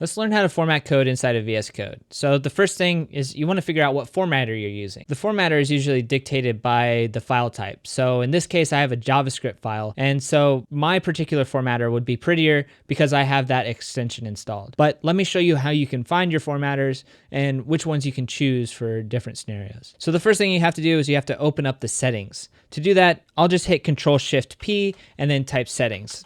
Let's learn how to format code inside of VS Code. So the first thing is you want to figure out what formatter you're using. The formatter is usually dictated by the file type. So in this case, I have a JavaScript file. And so my particular formatter would be Prettier because I have that extension installed. But let me show you how you can find your formatters and which ones you can choose for different scenarios. So the first thing you have to do is you have to open up the settings. To do that, I'll just hit Control-Shift-P and then type settings.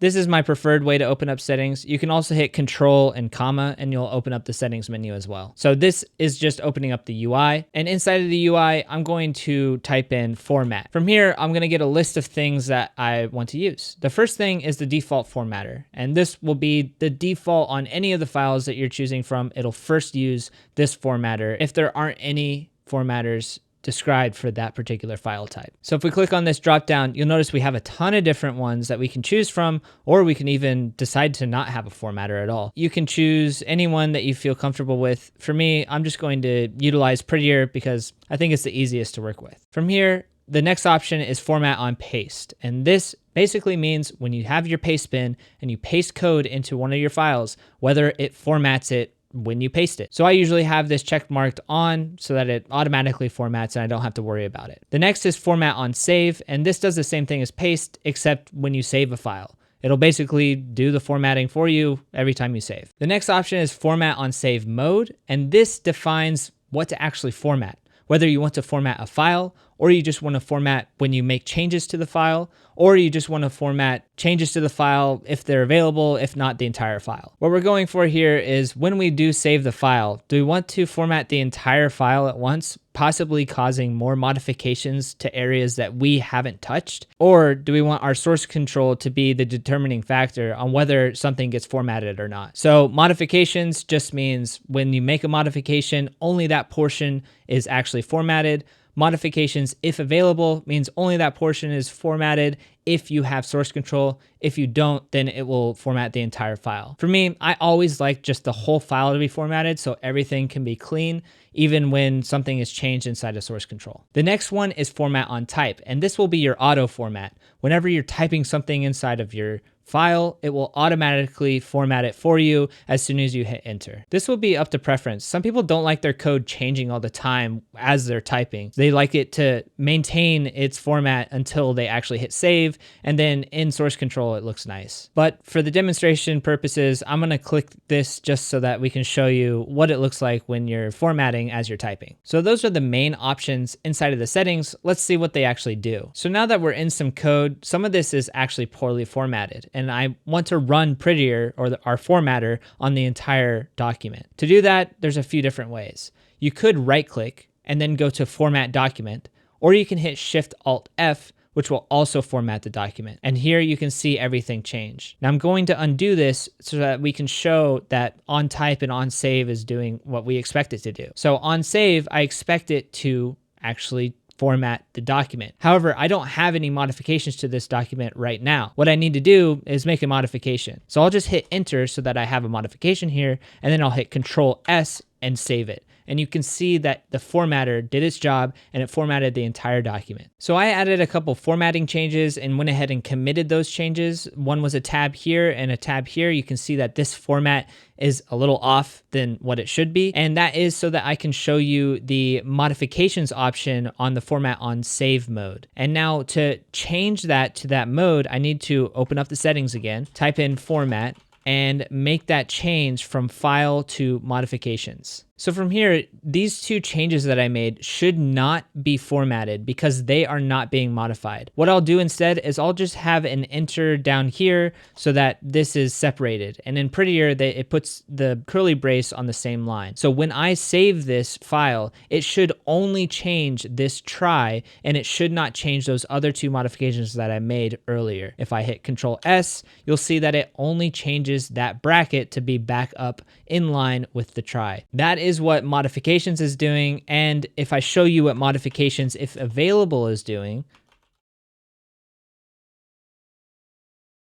This is my preferred way to open up settings. You can also hit Control and comma and you'll open up the settings menu as well. So this is just opening up the UI, and inside of the UI, I'm going to type in format. From here, I'm going to get a list of things that I want to use. The first thing is the default formatter, and this will be the default on any of the files that you're choosing from. It'll first use this formatter if there aren't any formatters described for that particular file type. So if we click on this drop down, you'll notice we have a ton of different ones that we can choose from, or we can even decide to not have a formatter at all. You can choose any one that you feel comfortable with. For me, I'm just going to utilize Prettier because I think it's the easiest to work with. From here, the next option is format on paste. And this basically means when you have your paste bin and you paste code into one of your files, whether it formats it when you paste it. So I usually have this check marked on so that it automatically formats and I don't have to worry about it. The next is format on save, and this does the same thing as paste, except when you save a file. It'll basically do the formatting for you every time you save. The next option is format on save mode, and this defines what to actually format. Whether you want to format a file, or you just want to format when you make changes to the file, or you just want to format changes to the file if they're available, if not the entire file. What we're going for here is when we do save the file, do we want to format the entire file at once, possibly causing more modifications to areas that we haven't touched? Or do we want our source control to be the determining factor on whether something gets formatted or not? So modifications just means when you make a modification, only that portion is actually formatted. Modifications, if available, means only that portion is formatted if you have source control. If you don't, then it will format the entire file. For me, I always like just the whole file to be formatted so everything can be clean, even when something is changed inside of source control. The next one is format on type, and this will be your auto format. Whenever you're typing something inside of your file, it will automatically format it for you as soon as you hit enter. This will be up to preference. Some people don't like their code changing all the time as they're typing. They like it to maintain its format until they actually hit save, and then in source control, it looks nice. But for the demonstration purposes, I'm gonna click this just so that we can show you what it looks like when you're formatting as you're typing. So those are the main options inside of the settings. Let's see what they actually do. So now that we're in some code, some of this is actually poorly formatted, and I want to run Prettier, or our formatter, on the entire document. To do that, there's a few different ways. You could right click and then go to format document, or you can hit Shift-Alt-F, which will also format the document. And here you can see everything change. Now I'm going to undo this so that we can show that on type and on save is doing what we expect it to do. So on save, I expect it to actually format the document. However, I don't have any modifications to this document right now. What I need to do is make a modification. So I'll just hit enter so that I have a modification here, and then I'll hit Control S and save it. And you can see that the formatter did its job and it formatted the entire document. So I added a couple formatting changes and went ahead and committed those changes. One was a tab here and a tab here. You can see that this format is a little off than what it should be. And that is so that I can show you the modifications option on the format on save mode. And now to change that to that mode, I need to open up the settings again, type in format, and make that change from file to modifications. So from here, these two changes that I made should not be formatted because they are not being modified. What I'll do instead is I'll just have an enter down here so that this is separated. And in Prettier, it puts the curly brace on the same line. So when I save this file, it should only change this try, and it should not change those other two modifications that I made earlier. If I hit Control S, you'll see that it only changes that bracket to be back up in line with the try. That is what modifications is doing, and if I show you what modifications, if available, is doing,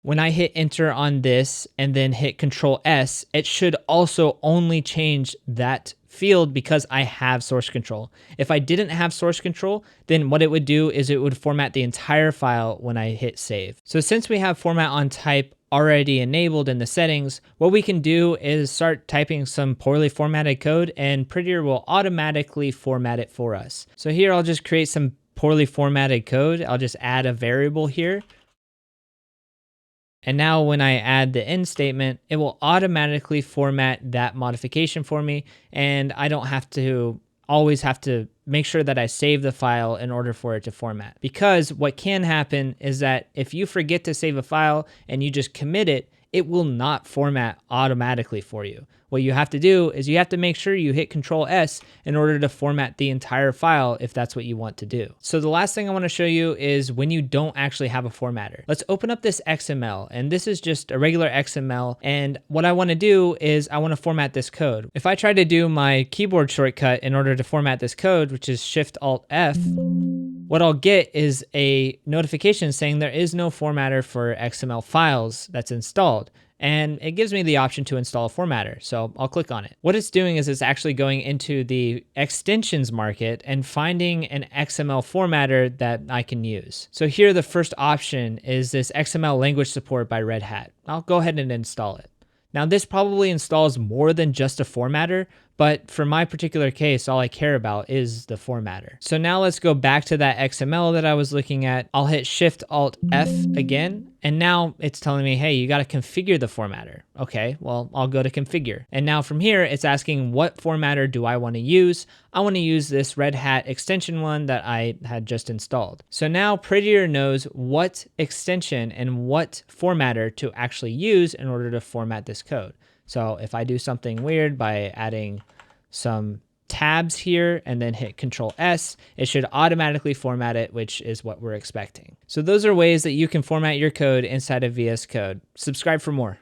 when I hit enter on this and then hit Control S, it should also only change that field because I have source control. If I didn't have source control, then what it would do is it would format the entire file when I hit save. So since we have format on type already enabled in the settings, what we can do is start typing some poorly formatted code, and Prettier will automatically format it for us. So here I'll just create some poorly formatted code. I'll just add a variable here. And now when I add the end statement, it will automatically format that modification for me, and I don't have to always have to make sure that I save the file in order for it to format. Because what can happen is that if you forget to save a file and you just commit it, it will not format automatically for you. What you have to do is you have to make sure you hit Control S in order to format the entire file if that's what you want to do. So the last thing I want to show you is when you don't actually have a formatter. Let's open up this XML, and this is just a regular XML, and what I want to do is I want to format this code. If I try to do my keyboard shortcut in order to format this code, which is Shift-Alt-F, what I'll get is a notification saying there is no formatter for XML files that's installed. And it gives me the option to install a formatter. So I'll click on it. What it's doing is it's actually going into the extensions market and finding an XML formatter that I can use. So here the first option is this XML language support by Red Hat. I'll go ahead and install it. Now this probably installs more than just a formatter, but for my particular case, all I care about is the formatter. So now let's go back to that XML that I was looking at. I'll hit Shift-Alt-F again, and now it's telling me, hey, you got to configure the formatter. Okay, well, I'll go to configure. And now from here, it's asking what formatter do I want to use? I want to use this Red Hat extension one that I had just installed. So now Prettier knows what extension and what formatter to actually use in order to format this code. So if I do something weird by adding some tabs here and then hit Control S, it should automatically format it, which is what we're expecting. So those are ways that you can format your code inside of VS Code. Subscribe for more.